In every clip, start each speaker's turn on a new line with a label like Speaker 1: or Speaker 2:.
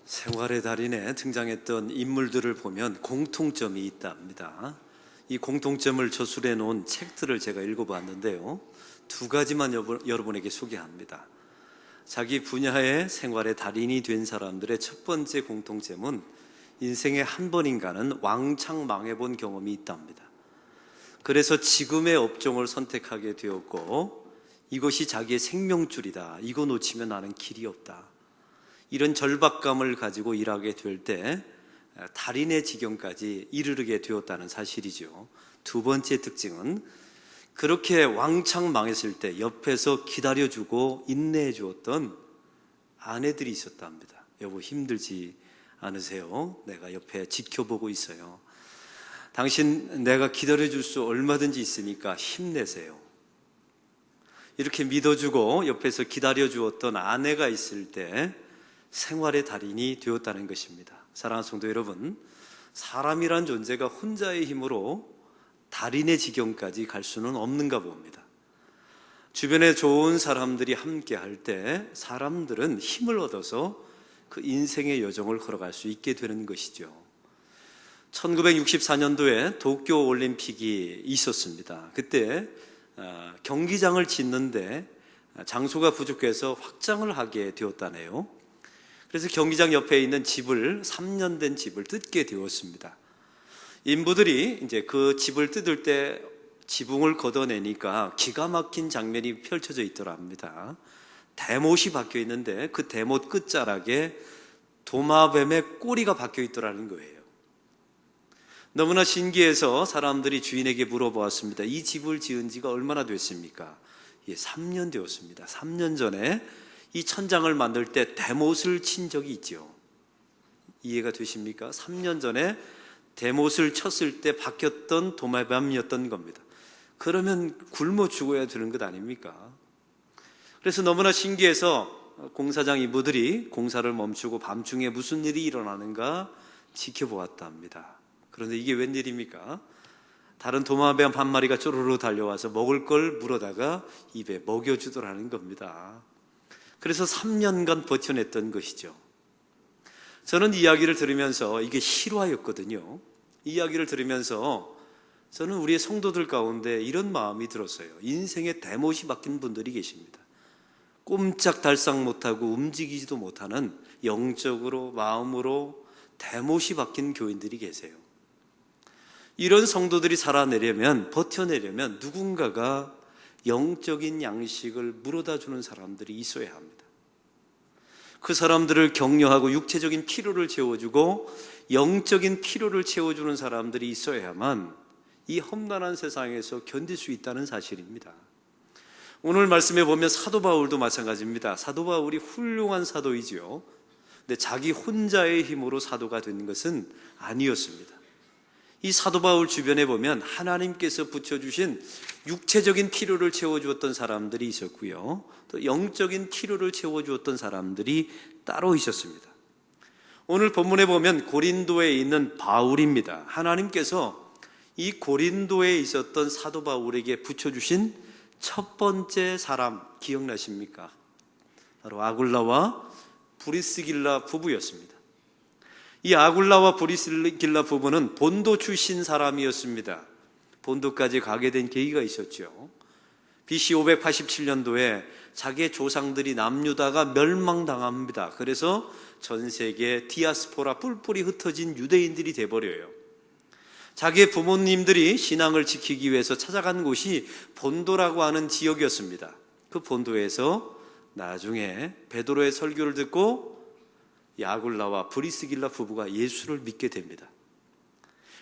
Speaker 1: 생활의 달인에 등장했던 인물들을 보면 공통점이 있답니다. 이 공통점을 저술해 놓은 책들을 제가 읽어봤는데요, 두 가지만 여러분에게 소개합니다. 자기 분야의 생활의 달인이 된 사람들의 첫 번째 공통점은 인생에 한 번인가는 왕창 망해본 경험이 있답니다. 그래서 지금의 업종을 선택하게 되었고, 이것이 자기의 생명줄이다, 이거 놓치면 나는 길이 없다, 이런 절박감을 가지고 일하게 될 때 달인의 지경까지 이르게 되었다는 사실이죠. 두 번째 특징은 그렇게 왕창 망했을 때 옆에서 기다려주고 인내해 주었던 아내들이 있었답니다. 여보, 힘들지 않으세요? 내가 옆에 지켜보고 있어요. 당신 내가 기다려줄 수 얼마든지 있으니까 힘내세요. 이렇게 믿어주고 옆에서 기다려주었던 아내가 있을 때 생활의 달인이 되었다는 것입니다. 사랑하는 성도 여러분, 사람이란 존재가 혼자의 힘으로 달인의 지경까지 갈 수는 없는가 봅니다. 주변에 좋은 사람들이 함께 할 때 사람들은 힘을 얻어서 그 인생의 여정을 걸어갈 수 있게 되는 것이죠. 1964년도에 도쿄 올림픽이 있었습니다. 그때 경기장을 짓는데 장소가 부족해서 확장을 하게 되었다네요. 그래서 경기장 옆에 있는 집을, 3년 된 집을 뜯게 되었습니다. 인부들이 이제 그 집을 뜯을 때 지붕을 걷어내니까 기가 막힌 장면이 펼쳐져 있더랍니다. 대못이 박혀 있는데 그 대못 끝자락에 도마뱀의 꼬리가 박혀 있더라는 거예요. 너무나 신기해서 사람들이 주인에게 물어보았습니다. 이 집을 지은 지가 얼마나 됐습니까? 3년 되었습니다. 3년 전에 이 천장을 만들 때 대못을 친 적이 있죠. 이해가 되십니까? 3년 전에 대못을 쳤을 때 박혔던 도마뱀이었던 겁니다. 그러면 굶어 죽어야 되는 것 아닙니까? 그래서 너무나 신기해서 공사장 인부들이 공사를 멈추고 밤중에 무슨 일이 일어나는가 지켜보았답니다. 그런데 이게 웬일입니까? 다른 도마뱀 한 마리가 쪼르르 달려와서 먹을 걸 물어다가 입에 먹여주더라는 겁니다. 그래서 3년간 버텨냈던 것이죠. 저는 이야기를 들으면서, 이게 실화였거든요. 이야기를 들으면서 저는 우리의 성도들 가운데 이런 마음이 들었어요. 인생에 대못이 박힌 분들이 계십니다. 꼼짝달싹 못하고 움직이지도 못하는, 영적으로 마음으로 대못이 박힌 교인들이 계세요. 이런 성도들이 살아내려면, 버텨내려면 누군가가 영적인 양식을 물어다 주는 사람들이 있어야 합니다. 그 사람들을 격려하고 육체적인 필요를 채워주고 영적인 필요를 채워주는 사람들이 있어야만 이 험난한 세상에서 견딜 수 있다는 사실입니다. 오늘 말씀에 보면 사도 바울도 마찬가지입니다. 사도 바울이 훌륭한 사도이지요. 근데 자기 혼자의 힘으로 사도가 된 것은 아니었습니다. 이 사도 바울 주변에 보면 하나님께서 붙여주신 육체적인 필요를 채워주었던 사람들이 있었고요, 또 영적인 필요를 채워주었던 사람들이 따로 있었습니다. 오늘 본문에 보면 고린도에 있는 바울입니다. 하나님께서 이 고린도에 있었던 사도 바울에게 붙여주신 첫 번째 사람 기억나십니까? 바로 아굴라와 브리스길라 부부였습니다. 이 아굴라와 브리스길라 부부는 본도 출신 사람이었습니다. 본도까지 가게 된 계기가 있었죠. BC 587년도에 자기의 조상들이 남유다가 멸망당합니다. 그래서 전 세계 디아스포라, 뿔뿔이 흩어진 유대인들이 돼버려요. 자기의 부모님들이 신앙을 지키기 위해서 찾아간 곳이 본도라고 하는 지역이었습니다. 그 본도에서 나중에 베드로의 설교를 듣고 아굴라와 브리스길라 부부가 예수를 믿게 됩니다.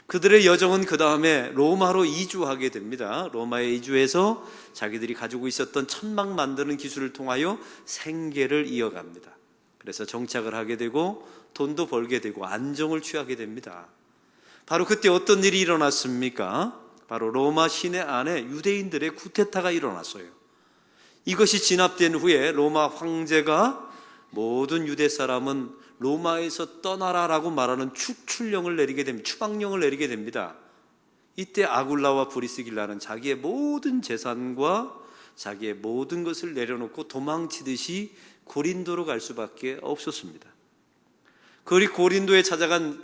Speaker 1: 그들의 여정은 그 다음에 로마로 이주하게 됩니다. 로마에 이주해서 자기들이 가지고 있었던 천막 만드는 기술을 통하여 생계를 이어갑니다. 그래서 정착을 하게 되고 돈도 벌게 되고 안정을 취하게 됩니다. 바로 그때 어떤 일이 일어났습니까? 바로 로마 시내 안에 유대인들의 쿠데타가 일어났어요. 이것이 진압된 후에 로마 황제가 모든 유대 사람은 로마에서 떠나라라고 말하는 축출령을 내리게 됩니다. 추방령을 내리게 됩니다. 이때 아굴라와 브리스길라는 자기의 모든 재산과 자기의 모든 것을 내려놓고 도망치듯이 고린도로 갈 수밖에 없었습니다. 그리 고린도에 찾아간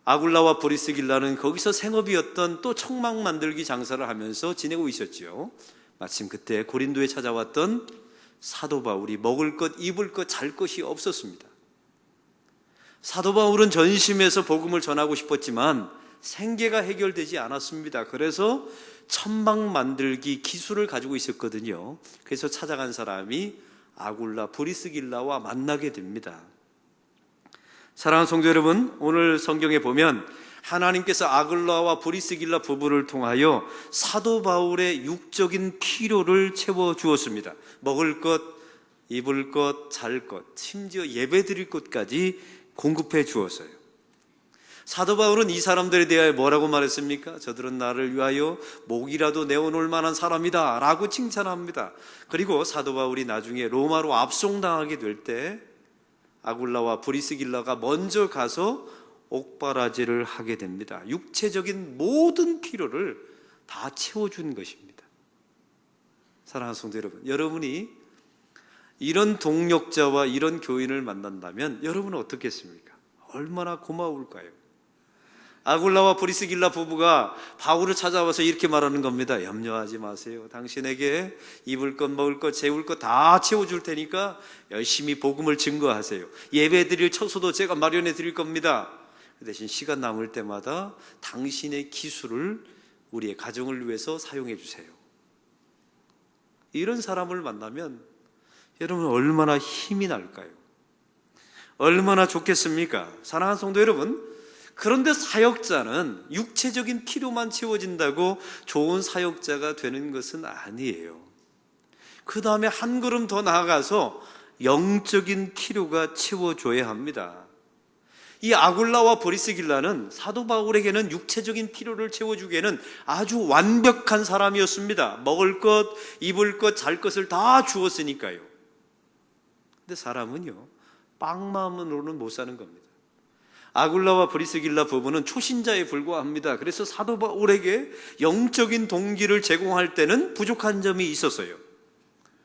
Speaker 1: 아굴라와 브리스길라는 거기서 생업이었던 또 청막 만들기 장사를 하면서 지내고 있었죠. 마침 그때 고린도에 찾아왔던 사도 바울이 먹을 것, 입을 것, 잘 것이 없었습니다. 사도 바울은 전심에서 복음을 전하고 싶었지만 생계가 해결되지 않았습니다. 그래서 천막 만들기 기술을 가지고 있었거든요. 그래서 찾아간 사람이 아굴라, 브리스길라와 만나게 됩니다. 사랑하는 성도 여러분, 오늘 성경에 보면 하나님께서 아굴라와 브리스길라 부부를 통하여 사도 바울의 육적인 필요를 채워주었습니다. 먹을 것, 입을 것, 잘 것, 심지어 예배드릴 것까지 공급해 주었어요. 사도 바울은 이 사람들에 대하여 뭐라고 말했습니까? 저들은 나를 위하여 목이라도 내어놓을 만한 사람이다 라고 칭찬합니다. 그리고 사도 바울이 나중에 로마로 압송당하게 될 때 아굴라와 브리스길라가 먼저 가서 옥바라지를 하게 됩니다. 육체적인 모든 필요를 다 채워준 것입니다. 사랑하는 성도 여러분, 여러분이 이런 동력자와 이런 교인을 만난다면 여러분은 어떻겠습니까? 얼마나 고마울까요? 아굴라와 브리스길라 부부가 바울을 찾아와서 이렇게 말하는 겁니다. 염려하지 마세요. 당신에게 입을 것, 먹을 것, 재울 것 다 채워줄 테니까 열심히 복음을 증거하세요. 예배 드릴 처소도 제가 마련해 드릴 겁니다. 그 대신 시간 남을 때마다 당신의 기술을 우리의 가정을 위해서 사용해 주세요. 이런 사람을 만나면 여러분 얼마나 힘이 날까요? 얼마나 좋겠습니까? 사랑하는 성도 여러분, 그런데 사역자는 육체적인 필요만 채워진다고 좋은 사역자가 되는 것은 아니에요. 그 다음에 한 걸음 더 나아가서 영적인 필요가 채워줘야 합니다. 이 아굴라와 브리스길라는 사도 바울에게는 육체적인 필요를 채워주기에는 아주 완벽한 사람이었습니다. 먹을 것, 입을 것, 잘 것을 다 주었으니까요. 근데 사람은요, 빵만으로는 못 사는 겁니다. 아굴라와 브리스길라 부부는 초신자에 불과합니다. 그래서 사도 바울에게 영적인 동기를 제공할 때는 부족한 점이 있었어요.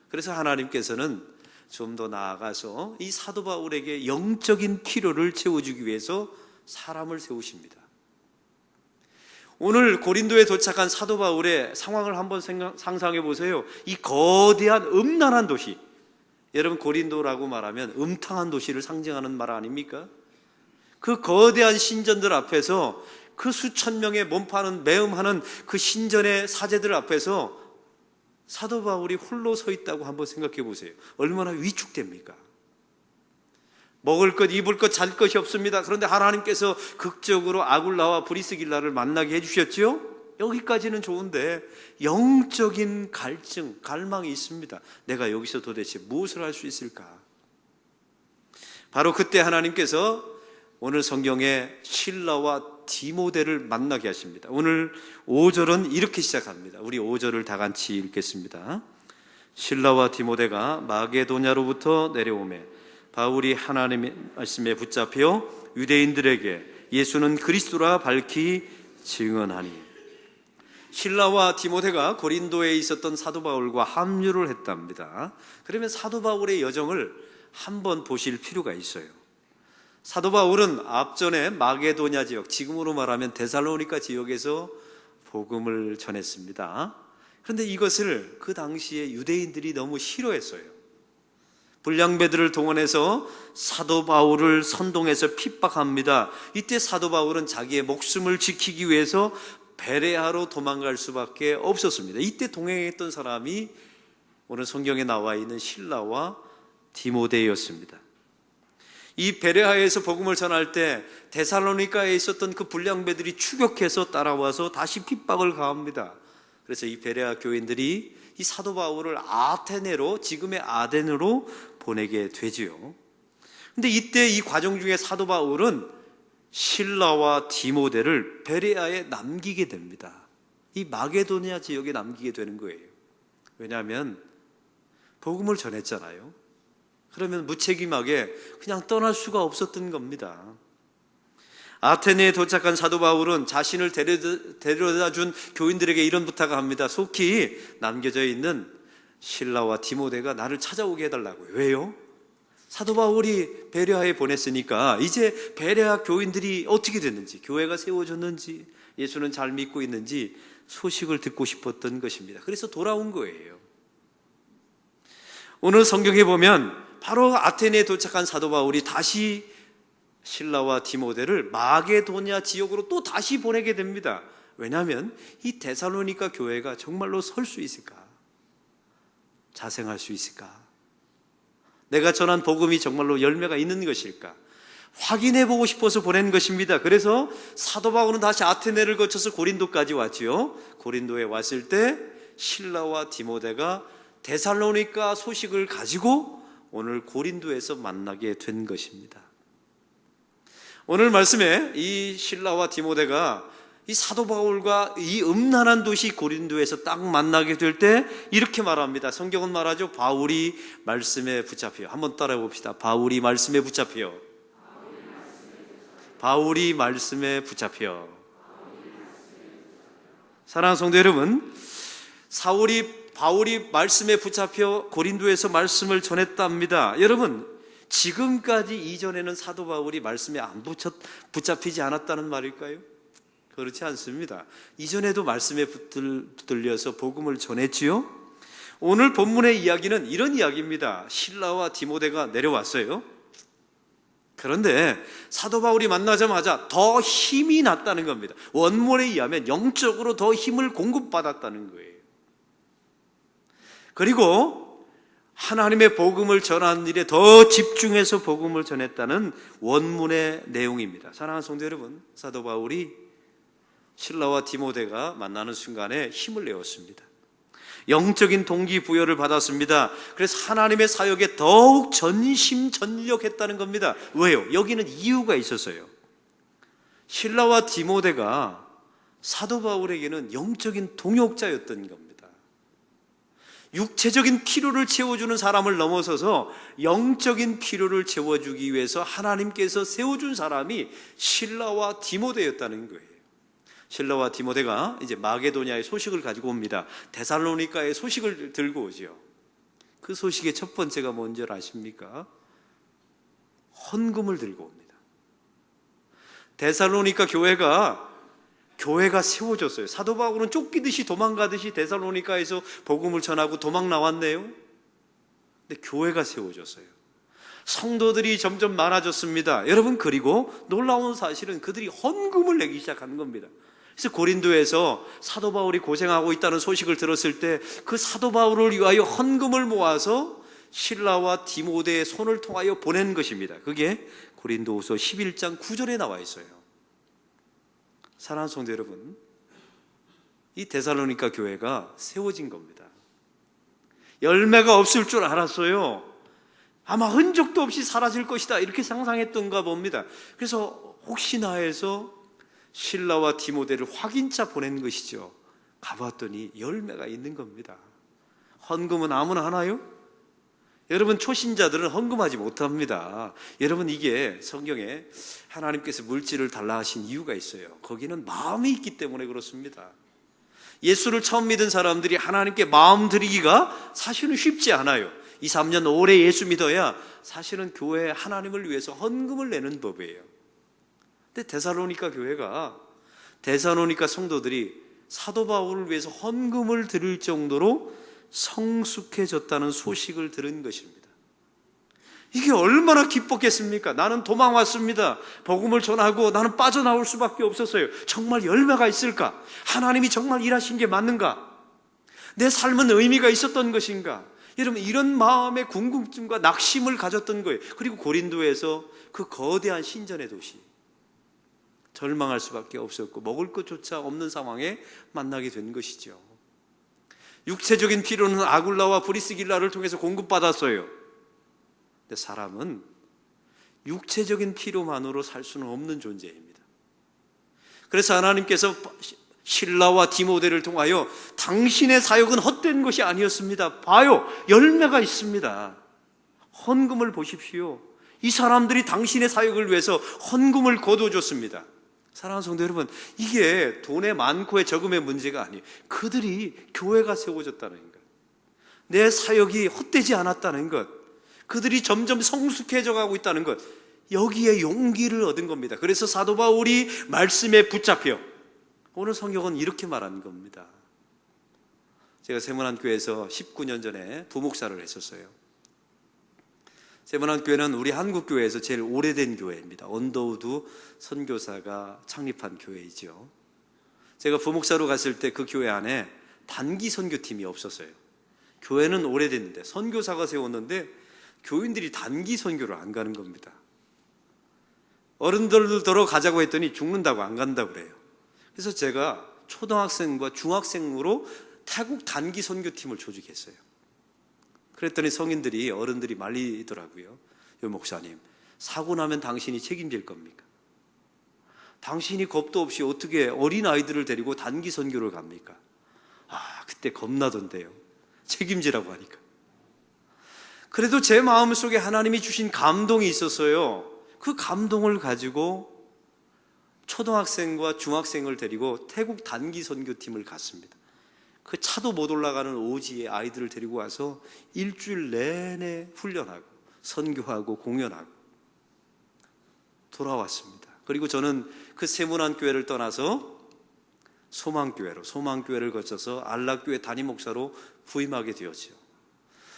Speaker 1: 그래서 하나님께서는 좀 더 나아가서 이 사도 바울에게 영적인 필요를 채워주기 위해서 사람을 세우십니다. 오늘 고린도에 도착한 사도 바울의 상황을 한번 상상해 보세요. 이 거대한 음란한 도시, 여러분 고린도라고 말하면 음탕한 도시를 상징하는 말 아닙니까? 그 거대한 신전들 앞에서 그 수천 명의 몸파는 매음하는 그 신전의 사제들 앞에서 사도 바울이 홀로 서 있다고 한번 생각해 보세요. 얼마나 위축됩니까? 먹을 것, 입을 것, 잘 것이 없습니다. 그런데 하나님께서 극적으로 아굴라와 브리스길라를 만나게 해주셨죠? 여기까지는 좋은데 영적인 갈증, 갈망이 있습니다. 내가 여기서 도대체 무엇을 할 수 있을까? 바로 그때 하나님께서 오늘 성경에 실라와 디모데를 만나게 하십니다. 오늘 5절은 이렇게 시작합니다. 우리 5절을 다 같이 읽겠습니다. 실라와 디모데가 마게도냐로부터 내려오매 바울이 하나님의 말씀에 붙잡혀 유대인들에게 예수는 그리스도라 밝히 증언하니. 실라와 디모데가 고린도에 있었던 사도 바울과 합류를 했답니다. 그러면 사도 바울의 여정을 한번 보실 필요가 있어요. 사도 바울은 앞전에 마게도냐 지역, 지금으로 말하면 데살로니가 지역에서 복음을 전했습니다. 그런데 이것을 그 당시에 유대인들이 너무 싫어했어요. 불량배들을 동원해서 사도 바울을 선동해서 핍박합니다. 이때 사도 바울은 자기의 목숨을 지키기 위해서 베레아로 도망갈 수밖에 없었습니다. 이때 동행했던 사람이 오늘 성경에 나와 있는 실라와 디모데였습니다. 이 베레아에서 복음을 전할 때 데살로니가에 있었던 그 불량배들이 추격해서 따라와서 다시 핍박을 가합니다. 그래서 이 베레아 교인들이 이 사도 바울을 아테네로, 지금의 아덴으로 보내게 되지요. 근데 이때 이 과정 중에 사도 바울은 실라와 디모데를 베레아에 남기게 됩니다. 이 마게도냐 지역에 남기게 되는 거예요. 왜냐하면 복음을 전했잖아요. 그러면 무책임하게 그냥 떠날 수가 없었던 겁니다. 아테네에 도착한 사도 바울은 자신을 데려다 준 교인들에게 이런 부탁을 합니다. 속히 남겨져 있는 실라와 디모데가 나를 찾아오게 해달라고요. 왜요? 사도 바울이 베레아에 보냈으니까 이제 베레아 교인들이 어떻게 됐는지, 교회가 세워졌는지, 예수는 잘 믿고 있는지 소식을 듣고 싶었던 것입니다. 그래서 돌아온 거예요. 오늘 성경에 보면 바로 아테네에 도착한 사도 바울이 다시 실라와 디모데를 마게도냐 지역으로 또 다시 보내게 됩니다. 왜냐하면 이 데살로니가 교회가 정말로 설 수 있을까? 자생할 수 있을까? 내가 전한 복음이 정말로 열매가 있는 것일까? 확인해 보고 싶어서 보낸 것입니다. 그래서 사도 바울은 다시 아테네를 거쳐서 고린도까지 왔지요. 고린도에 왔을 때 실라와 디모데가 데살로니가 소식을 가지고 오늘 고린도에서 만나게 된 것입니다. 오늘 말씀에 이 실라와 디모데가 이 사도 바울과 이 음란한 도시 고린도에서 딱 만나게 될 때 이렇게 말합니다. 성경은 말하죠. 바울이 말씀에 붙잡혀. 한번 따라해 봅시다. 바울이 말씀에 붙잡혀. 바울이 말씀에 붙잡혀. 사랑하는 성도 여러분, 바울이 말씀에 붙잡혀 고린도에서 말씀을 전했답니다. 여러분, 지금까지 이전에는 사도 바울이 말씀에 안 붙잡히지 않았다는 말일까요? 그렇지 않습니다. 이전에도 말씀에 붙들려서 복음을 전했지요. 오늘 본문의 이야기는 이런 이야기입니다. 실라와 디모데가 내려왔어요. 그런데 사도 바울이 만나자마자 더 힘이 났다는 겁니다. 원문에 의하면 영적으로 더 힘을 공급받았다는 거예요. 그리고 하나님의 복음을 전하는 일에 더 집중해서 복음을 전했다는 원문의 내용입니다. 사랑하는 성도 여러분, 사도 바울이 실라와 디모데가 만나는 순간에 힘을 내었습니다. 영적인 동기부여를 받았습니다. 그래서 하나님의 사역에 더욱 전심전력했다는 겁니다. 왜요? 여기는 이유가 있었어요. 실라와 디모데가 사도 바울에게는 영적인 동역자였던 겁니다. 육체적인 필요를 채워주는 사람을 넘어서서 영적인 필요를 채워주기 위해서 하나님께서 세워준 사람이 실라와 디모데였다는 거예요. 실라와 디모데가 이제 마게도냐의 소식을 가지고 옵니다. 데살로니가의 소식을 들고 오지요. 그 소식의 첫 번째가 뭔지 아십니까? 헌금을 들고 옵니다. 데살로니가 교회가 세워졌어요. 사도 바울은 쫓기듯이 도망가듯이 데살로니가에서 복음을 전하고 도망 나왔네요. 근데 교회가 세워졌어요. 성도들이 점점 많아졌습니다. 여러분, 그리고 놀라운 사실은 그들이 헌금을 내기 시작하는 겁니다. 그래서 고린도에서 사도 바울이 고생하고 있다는 소식을 들었을 때 그 사도 바울을 위하여 헌금을 모아서 실라와 디모데의 손을 통하여 보낸 것입니다. 그게 고린도후서 11장 9절에 나와 있어요. 사랑하는 성도 여러분, 이 데살로니가 교회가 세워진 겁니다. 열매가 없을 줄 알았어요. 아마 흔적도 없이 사라질 것이다 이렇게 상상했던가 봅니다. 그래서 혹시나 해서 실라와 디모데를 확인차 보낸 것이죠. 가봤더니 열매가 있는 겁니다. 헌금은 아무나 하나요? 여러분, 초신자들은 헌금하지 못합니다. 여러분, 이게 성경에 하나님께서 물질을 달라 하신 이유가 있어요. 거기는 마음이 있기 때문에 그렇습니다. 예수를 처음 믿은 사람들이 하나님께 마음 드리기가 사실은 쉽지 않아요. 2, 3년 오래 예수 믿어야 사실은 교회에 하나님을 위해서 헌금을 내는 법이에요. 근데 데살로니가 교회가, 데살로니가 성도들이 사도 바울을 위해서 헌금을 드릴 정도로 성숙해졌다는 소식을 들은 것입니다. 이게 얼마나 기뻤겠습니까? 나는 도망왔습니다. 복음을 전하고 나는 빠져나올 수밖에 없었어요. 정말 열매가 있을까? 하나님이 정말 일하신 게 맞는가? 내 삶은 의미가 있었던 것인가? 여러분, 이런 마음의 궁금증과 낙심을 가졌던 거예요. 그리고 고린도에서 그 거대한 신전의 도시, 절망할 수밖에 없었고 먹을 것조차 없는 상황에 만나게 된 것이죠. 육체적인 필요는 아굴라와 브리스길라를 통해서 공급받았어요. 근데 사람은 육체적인 필요만으로 살 수는 없는 존재입니다. 그래서 하나님께서 실라와 디모데를 통하여 당신의 사역은 헛된 것이 아니었습니다. 봐요, 열매가 있습니다. 헌금을 보십시오. 이 사람들이 당신의 사역을 위해서 헌금을 거둬줬습니다. 사랑하는 성도 여러분, 이게 돈의 많고의 적음의 문제가 아니에요. 그들이 교회가 세워졌다는 것, 내 사역이 헛되지 않았다는 것, 그들이 점점 성숙해져 가고 있다는 것, 여기에 용기를 얻은 겁니다. 그래서 사도 바울이 말씀에 붙잡혀 오늘 성경은 이렇게 말하는 겁니다. 제가 세문안교회에서 19년 전에 부목사를 했었어요. 세문안교회는 우리 한국교회에서 제일 오래된 교회입니다. 언더우드 선교사가 창립한 교회이죠. 제가 부목사로 갔을 때 그 교회 안에 단기 선교팀이 없었어요. 교회는 오래됐는데 선교사가 세웠는데 교인들이 단기 선교를 안 가는 겁니다. 어른들더러 가자고 했더니 죽는다고 안 간다고 그래요. 그래서 제가 초등학생과 중학생으로 태국 단기 선교팀을 조직했어요. 그랬더니 성인들이, 어른들이 말리더라고요. 요 목사님, 사고 나면 당신이 책임질 겁니까? 당신이 겁도 없이 어떻게 어린 아이들을 데리고 단기 선교를 갑니까? 그때 겁나던데요. 책임지라고 하니까. 그래도 제 마음속에 하나님이 주신 감동이 있었어요. 그 감동을 가지고 초등학생과 중학생을 데리고 태국 단기 선교팀을 갔습니다. 그 차도 못 올라가는 오지에 아이들을 데리고 와서 일주일 내내 훈련하고 선교하고 공연하고 돌아왔습니다. 그리고 저는 그 세문안교회를 떠나서 소망교회를 거쳐서 안락교회 담임목사로 부임하게 되었죠.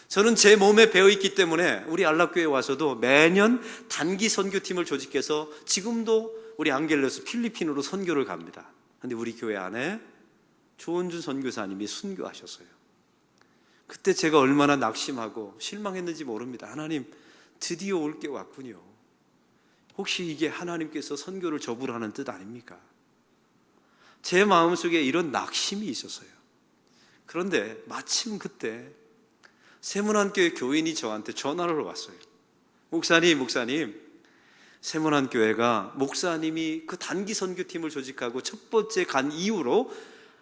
Speaker 1: 저는 제 몸에 배어있기 때문에 우리 안락교회에 와서도 매년 단기 선교팀을 조직해서 지금도 우리 앙겔레스 필리핀으로 선교를 갑니다. 그런데 우리 교회 안에 조은준 선교사님이 순교하셨어요. 그때 제가 얼마나 낙심하고 실망했는지 모릅니다. 하나님, 드디어 올 게 왔군요. 혹시 이게 하나님께서 선교를 접으라는 뜻 아닙니까? 제 마음속에 이런 낙심이 있었어요. 그런데 마침 그때 세문안교회 교인이 저한테 전화를 왔어요. 목사님, 세문안교회가 목사님이 그 단기 선교팀을 조직하고 첫 번째 간 이후로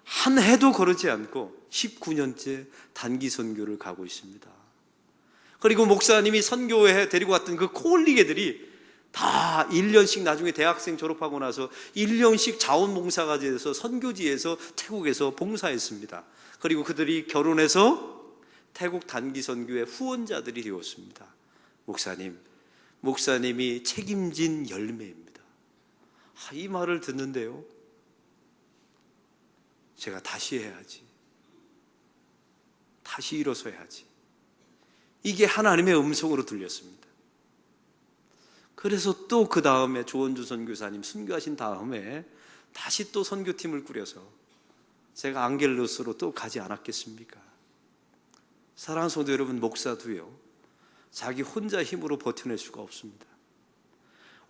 Speaker 1: 한 해도 거르지 않고 19년째 단기 선교를 가고 있습니다. 그리고 목사님이 선교회 데리고 왔던 그 콜리게들이 다 1년씩 나중에 대학생 졸업하고 나서 1년씩 자원봉사가 돼서 선교지에서 태국에서 봉사했습니다. 그리고 그들이 결혼해서 태국 단기 선교의 후원자들이 되었습니다. 목사님이 책임진 열매입니다. 이 말을 듣는데요, 제가 다시 해야지, 다시 일어서야지, 이게 하나님의 음성으로 들렸습니다. 그래서 또 그 다음에 조원주 선교사님 순교하신 다음에 다시 또 선교팀을 꾸려서 제가 앙겔로스로 또 가지 않았겠습니까? 사랑하는 성도 여러분, 목사도요, 자기 혼자 힘으로 버텨낼 수가 없습니다.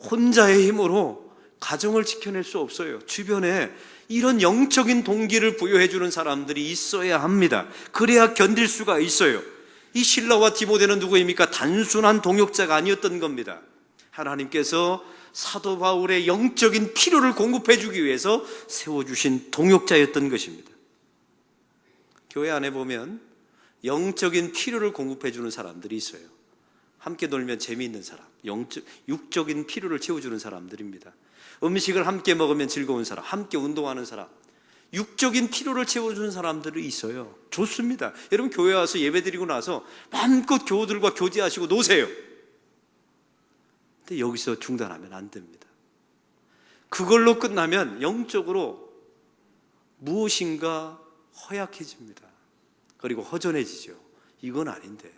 Speaker 1: 혼자의 힘으로 가정을 지켜낼 수 없어요. 주변에 이런 영적인 동기를 부여해주는 사람들이 있어야 합니다. 그래야 견딜 수가 있어요. 이 실라와 디모데는 누구입니까? 단순한 동역자가 아니었던 겁니다. 하나님께서 사도 바울의 영적인 필요를 공급해주기 위해서 세워주신 동역자였던 것입니다. 교회 안에 보면 영적인 필요를 공급해주는 사람들이 있어요. 함께 놀면 재미있는 사람, 육적인 필요를 채워주는 사람들입니다. 음식을 함께 먹으면 즐거운 사람, 함께 운동하는 사람, 육적인 필요를 채워주는 사람들이 있어요. 좋습니다. 여러분, 교회 와서 예배드리고 나서 마음껏 교우들과 교제하시고 노세요. 근데 여기서 중단하면 안 됩니다. 그걸로 끝나면 영적으로 무엇인가 허약해집니다. 그리고 허전해지죠. 이건 아닌데.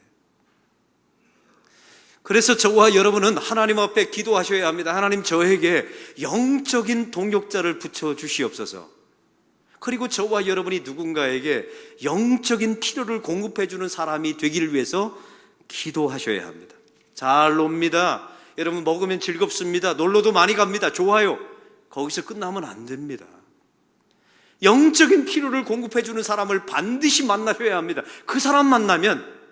Speaker 1: 그래서 저와 여러분은 하나님 앞에 기도하셔야 합니다. 하나님, 저에게 영적인 동역자를 붙여주시옵소서. 그리고 저와 여러분이 누군가에게 영적인 필요를 공급해주는 사람이 되기를 위해서 기도하셔야 합니다. 잘 놉니다. 여러분, 먹으면 즐겁습니다. 놀러도 많이 갑니다. 좋아요. 거기서 끝나면 안 됩니다. 영적인 필요를 공급해주는 사람을 반드시 만나셔야 합니다. 그 사람 만나면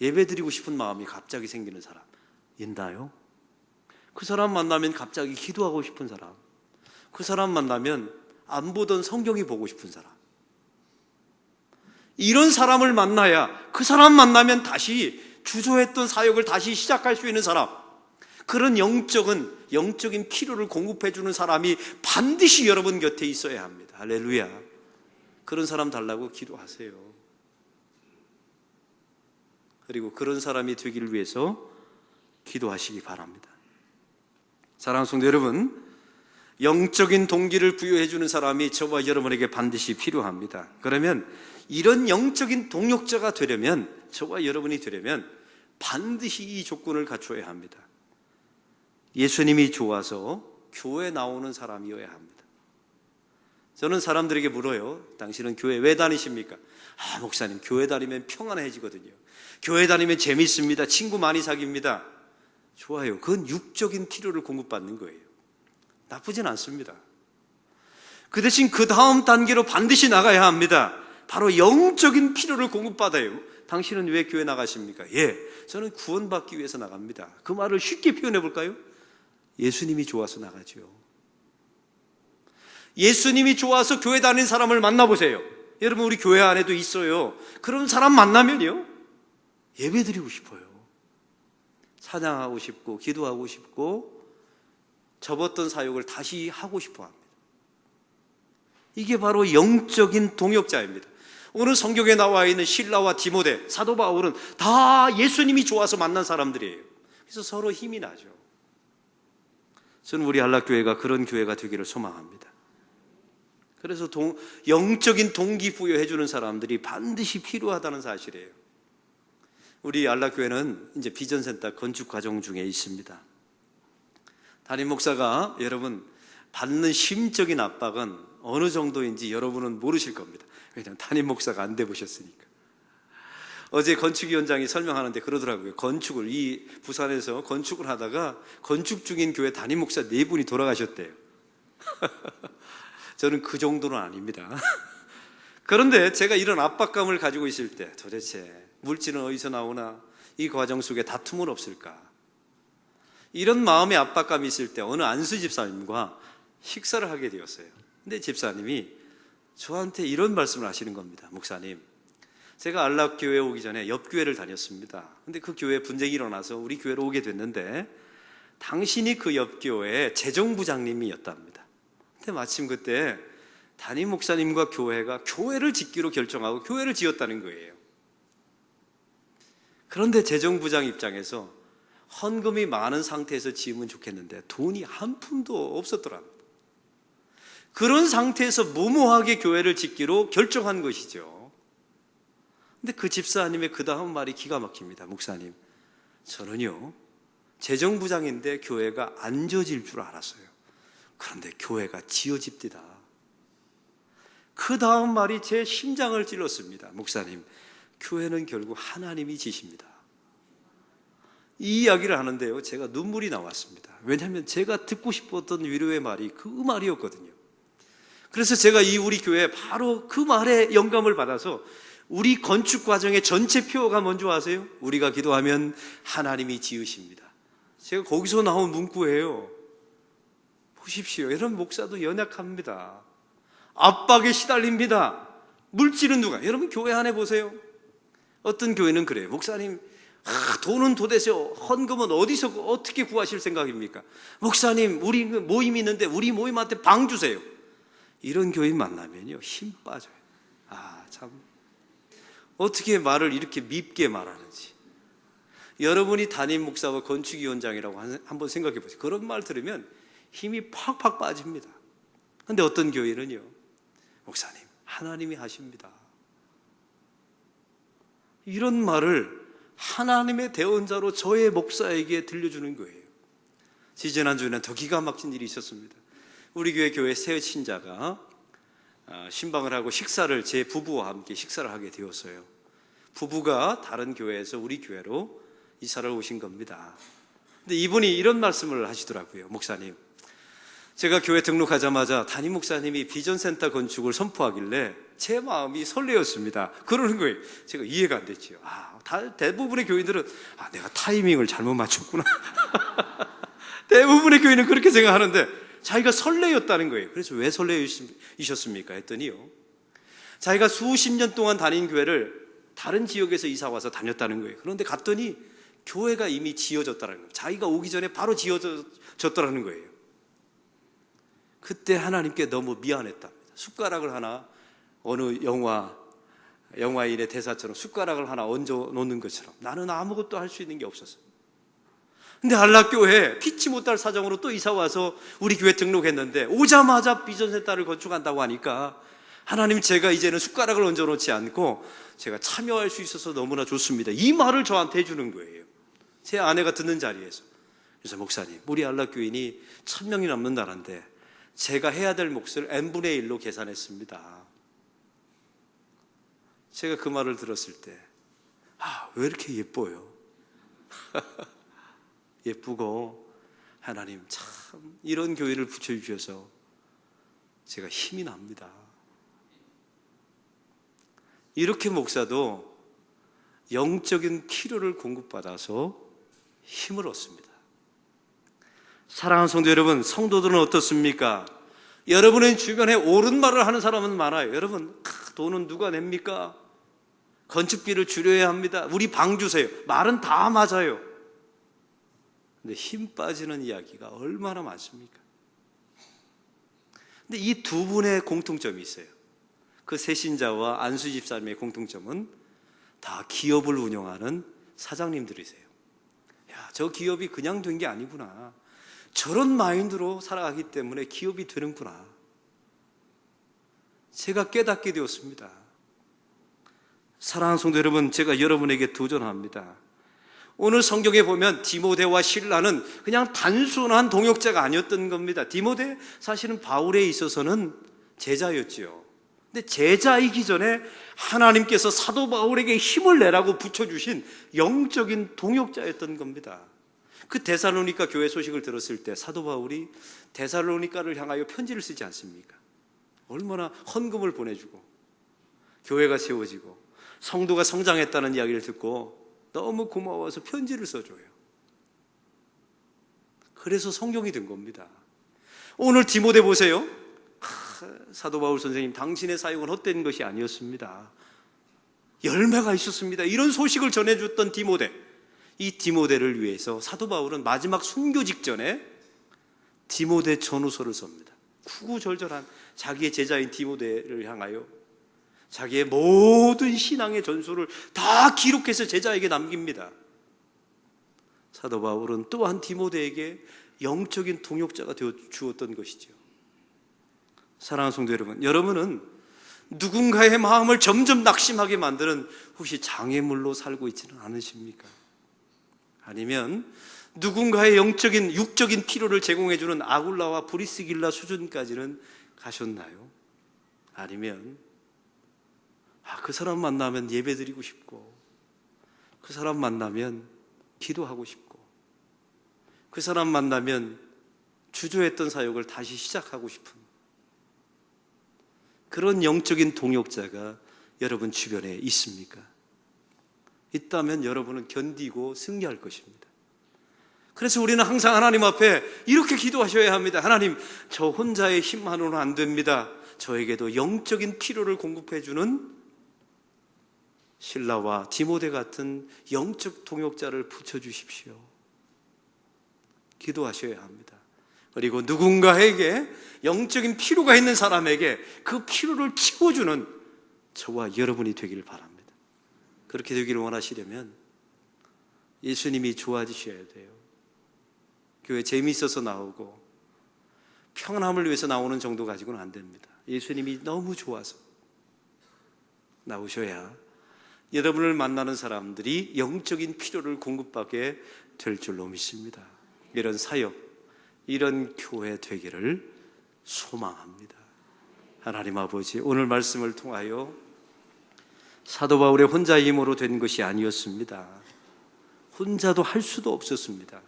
Speaker 1: 예배드리고 싶은 마음이 갑자기 생기는 사람 있나요? 그 사람 만나면 갑자기 기도하고 싶은 사람, 그 사람 만나면 안 보던 성경이 보고 싶은 사람, 이런 사람을 만나야, 그 사람 만나면 다시 주저했던 사역을 다시 시작할 수 있는 사람, 그런 영적인 필요를 공급해주는 사람이 반드시 여러분 곁에 있어야 합니다. 할렐루야. 그런 사람 달라고 기도하세요. 그리고 그런 사람이 되기를 위해서 기도하시기 바랍니다. 사랑하는 성도 여러분, 영적인 동기를 부여해 주는 사람이 저와 여러분에게 반드시 필요합니다. 그러면 이런 영적인 동력자가 되려면, 저와 여러분이 되려면 반드시 이 조건을 갖춰야 합니다. 예수님이 좋아서 교회 나오는 사람이어야 합니다. 저는 사람들에게 물어요. 당신은 교회 왜 다니십니까? 목사님, 교회 다니면 평안해지거든요. 교회 다니면 재밌습니다. 친구 많이 사깁니다. 좋아요. 그건 육적인 필요를 공급받는 거예요. 나쁘진 않습니다. 그 대신 그 다음 단계로 반드시 나가야 합니다. 바로 영적인 필요를 공급받아요. 당신은 왜 교회 나가십니까? 저는 구원받기 위해서 나갑니다. 그 말을 쉽게 표현해 볼까요? 예수님이 좋아서 나가죠. 예수님이 좋아서 교회 다니는 사람을 만나보세요. 여러분, 우리 교회 안에도 있어요. 그런 사람 만나면요, 예배드리고 싶어요. 찬양하고 싶고 기도하고 싶고 접었던 사역을 다시 하고 싶어 합니다. 이게 바로 영적인 동역자입니다. 오늘 성경에 나와 있는 실라와 디모데, 사도 바울은 다 예수님이 좋아서 만난 사람들이에요. 그래서 서로 힘이 나죠. 저는 우리 안락교회가 그런 교회가 되기를 소망합니다. 그래서 영적인 동기부여해 주는 사람들이 반드시 필요하다는 사실이에요. 우리 안락교회는 이제 비전센터 건축 과정 중에 있습니다. 담임 목사가 여러분 받는 심적인 압박은 어느 정도인지 여러분은 모르실 겁니다. 왜냐하면 담임 목사가 안 돼 보셨으니까. 어제 건축위원장이 설명하는데 그러더라고요. 이 부산에서 건축을 하다가 건축 중인 교회 담임 목사 4분이 돌아가셨대요. 저는 그 정도는 아닙니다. 그런데 제가 이런 압박감을 가지고 있을 때 도대체 물질은 어디서 나오나, 이 과정 속에 다툼은 없을까, 이런 마음의 압박감이 있을 때 어느 안수 집사님과 식사를 하게 되었어요. 근데 집사님이 저한테 이런 말씀을 하시는 겁니다. 목사님, 제가 안락교회 오기 전에 옆 교회를 다녔습니다. 근데 그 교회에 분쟁이 일어나서 우리 교회로 오게 됐는데 당신이 그 옆 교회의 재정부장님이었답니다. 근데 마침 그때 담임 목사님과 교회가 교회를 짓기로 결정하고 교회를 지었다는 거예요. 그런데 재정부장 입장에서 헌금이 많은 상태에서 지으면 좋겠는데 돈이 한 푼도 없었더랍니다. 그런 상태에서 무모하게 교회를 짓기로 결정한 것이죠. 근데 그 집사님의 그 다음 말이 기가 막힙니다. 목사님, 저는요 재정부장인데 교회가 안 지어질 줄 알았어요. 그런데 교회가 지어집니다. 그 다음 말이 제 심장을 찔렀습니다. 목사님, 교회는 결국 하나님이 지십니다. 이 이야기를 하는데요, 제가 눈물이 나왔습니다. 왜냐하면 제가 듣고 싶었던 위로의 말이 그 말이었거든요. 그래서 제가 우리 교회에 바로 그 말에 영감을 받아서 우리 건축 과정의 전체 표어가 뭔지 아세요? 우리가 기도하면 하나님이 지으십니다. 제가 거기서 나온 문구예요. 보십시오. 여러분, 목사도 연약합니다. 압박에 시달립니다. 물질은 누가? 여러분, 교회 안에 보세요. 어떤 교회는 그래요. 목사님, 돈은 도대체 헌금은 어디서 어떻게 구하실 생각입니까? 목사님, 우리 모임 있는데 우리 모임한테 방 주세요. 이런 교인 만나면요 힘 빠져요. 참 어떻게 말을 이렇게 밉게 말하는지. 여러분이 담임 목사와 건축위원장이라고 한번 생각해 보세요. 그런 말 들으면 힘이 팍팍 빠집니다. 그런데 어떤 교회는요, 목사님, 하나님이 하십니다. 이런 말을 하나님의 대언자로 저의 목사에게 들려주는 거예요. 지지난주에는 더 기가 막힌 일이 있었습니다. 우리 교회 새 신자가 신방을 하고 식사를, 제 부부와 함께 식사를 하게 되었어요. 부부가 다른 교회에서 우리 교회로 이사를 오신 겁니다. 근데 이분이 이런 말씀을 하시더라고요. 목사님, 제가 교회 등록하자마자 담임 목사님이 비전센터 건축을 선포하길래 제 마음이 설레었습니다. 그러는 거예요. 제가 이해가 안 됐죠. 대부분의 교인들은 내가 타이밍을 잘못 맞췄구나. 대부분의 교인은 그렇게 생각하는데 자기가 설레였다는 거예요. 그래서 왜 설레이셨습니까? 했더니요, 자기가 수십 년 동안 다닌 교회를 다른 지역에서 이사 와서 다녔다는 거예요. 그런데 갔더니 교회가 이미 지어졌다는 거예요. 자기가 오기 전에 바로 지어졌다는 거예요. 그때 하나님께 너무 미안했답니다. 숟가락을 하나 어느 영화 영화인의 대사처럼 숟가락을 하나 얹어 놓는 것처럼 나는 아무것도 할 수 있는 게 없었어. 근데 한락교회 피치 못할 사정으로 또 이사와서 우리 교회 등록했는데 오자마자 비전센터를 건축한다고 하니까 하나님, 제가 이제는 숟가락을 얹어 놓지 않고 제가 참여할 수 있어서 너무나 좋습니다. 이 말을 저한테 해주는 거예요. 제 아내가 듣는 자리에서. 그래서 목사님, 우리 한락교인이 1000명이 넘는다는데 제가 해야 될 몫을 n분의 1로 계산했습니다. 제가 그 말을 들었을 때 왜 이렇게 예뻐요? 예쁘고 하나님 참 이런 교회를 붙여주셔서 제가 힘이 납니다. 이렇게 목사도 영적인 필요를 공급받아서 힘을 얻습니다. 사랑하는 성도 여러분, 성도들은 어떻습니까? 여러분의 주변에 옳은 말을 하는 사람은 많아요. 여러분, 돈은 누가 냅니까? 건축비를 줄여야 합니다. 우리 방 주세요. 말은 다 맞아요. 근데 힘 빠지는 이야기가 얼마나 많습니까? 근데 이 두 분의 공통점이 있어요. 그 세신자와 안수 집사님의 공통점은 다 기업을 운영하는 사장님들이세요. 야, 저 기업이 그냥 된 게 아니구나. 저런 마인드로 살아가기 때문에 기업이 되는구나. 제가 깨닫게 되었습니다. 사랑하는 성도 여러분, 제가 여러분에게 도전합니다. 오늘 성경에 보면 디모데와 실라는 그냥 단순한 동역자가 아니었던 겁니다. 디모데 사실은 바울에 있어서는 제자였지요. 근데 제자이기 전에 하나님께서 사도 바울에게 힘을 내라고 붙여주신 영적인 동역자였던 겁니다. 그 데살로니가 교회 소식을 들었을 때 사도 바울이 데살로니가를 향하여 편지를 쓰지 않습니까? 얼마나 헌금을 보내주고 교회가 세워지고 성도가 성장했다는 이야기를 듣고 너무 고마워서 편지를 써줘요. 그래서 성경이 된 겁니다. 오늘 디모데 보세요. 사도 바울 선생님, 당신의 사역은 헛된 것이 아니었습니다. 열매가 있었습니다. 이런 소식을 전해줬던 디모데, 이 디모데를 위해서 사도 바울은 마지막 순교 직전에 디모데 전후서를 씁니다. 구구절절한 자기의 제자인 디모데를 향하여 자기의 모든 신앙의 전술을 다 기록해서 제자에게 남깁니다. 사도 바울은 또한 디모데에게 영적인 동역자가 되어 주었던 것이죠. 사랑하는 성도 여러분, 여러분은 누군가의 마음을 점점 낙심하게 만드는 혹시 장애물로 살고 있지는 않으십니까? 아니면 누군가의 영적인 육적인 필요를 제공해주는 아굴라와 브리스길라 수준까지는 가셨나요? 아니면 그 사람 만나면 예배드리고 싶고, 그 사람 만나면 기도하고 싶고, 그 사람 만나면 주저했던 사역을 다시 시작하고 싶은 그런 영적인 동역자가 여러분 주변에 있습니까? 있다면 여러분은 견디고 승리할 것입니다. 그래서 우리는 항상 하나님 앞에 이렇게 기도하셔야 합니다. 하나님, 저 혼자의 힘만으로는 안 됩니다. 저에게도 영적인 필요를 공급해주는 실라와 디모데 같은 영적 동역자를 붙여주십시오. 기도하셔야 합니다. 그리고 누군가에게 영적인 필요가 있는 사람에게 그 필요를 채워주는 저와 여러분이 되기를 바랍니다. 그렇게 되기를 원하시려면 예수님이 좋아지셔야 돼요. 교회 재미있어서 나오고 평안함을 위해서 나오는 정도 가지고는 안 됩니다. 예수님이 너무 좋아서 나오셔야 여러분을 만나는 사람들이 영적인 필요를 공급받게 될 줄로 믿습니다. 이런 사역, 이런 교회 되기를 소망합니다. 하나님 아버지, 오늘 말씀을 통하여 사도 바울의 혼자의 힘으로 된 것이 아니었습니다. 혼자도 할 수도 없었습니다.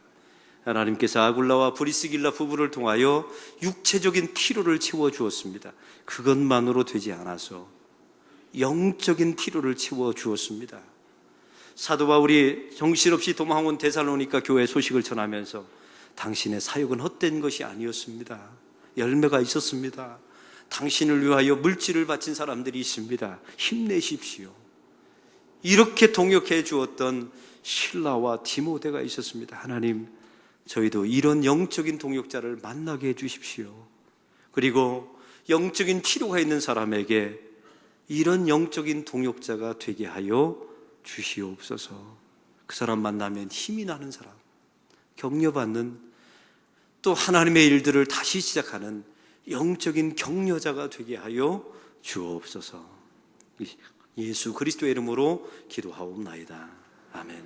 Speaker 1: 하나님께서 아굴라와 브리스길라 부부를 통하여 육체적인 필요를 채워주었습니다. 그것만으로 되지 않아서 영적인 필요를 채워주었습니다. 사도 바울이 정신없이 도망온 데살로니가 교회 소식을 전하면서 당신의 사역은 헛된 것이 아니었습니다. 열매가 있었습니다. 당신을 위하여 물질을 바친 사람들이 있습니다. 힘내십시오. 이렇게 동역해 주었던 실라와 디모데가 있었습니다. 하나님, 저희도 이런 영적인 동역자를 만나게 해 주십시오. 그리고 영적인 필요가 있는 사람에게 이런 영적인 동역자가 되게 하여 주시옵소서. 그 사람 만나면 힘이 나는 사람, 격려받는, 또 하나님의 일들을 다시 시작하는 영적인 격려자가 되게 하여 주옵소서. 예수 그리스도의 이름으로 기도하옵나이다. 아멘.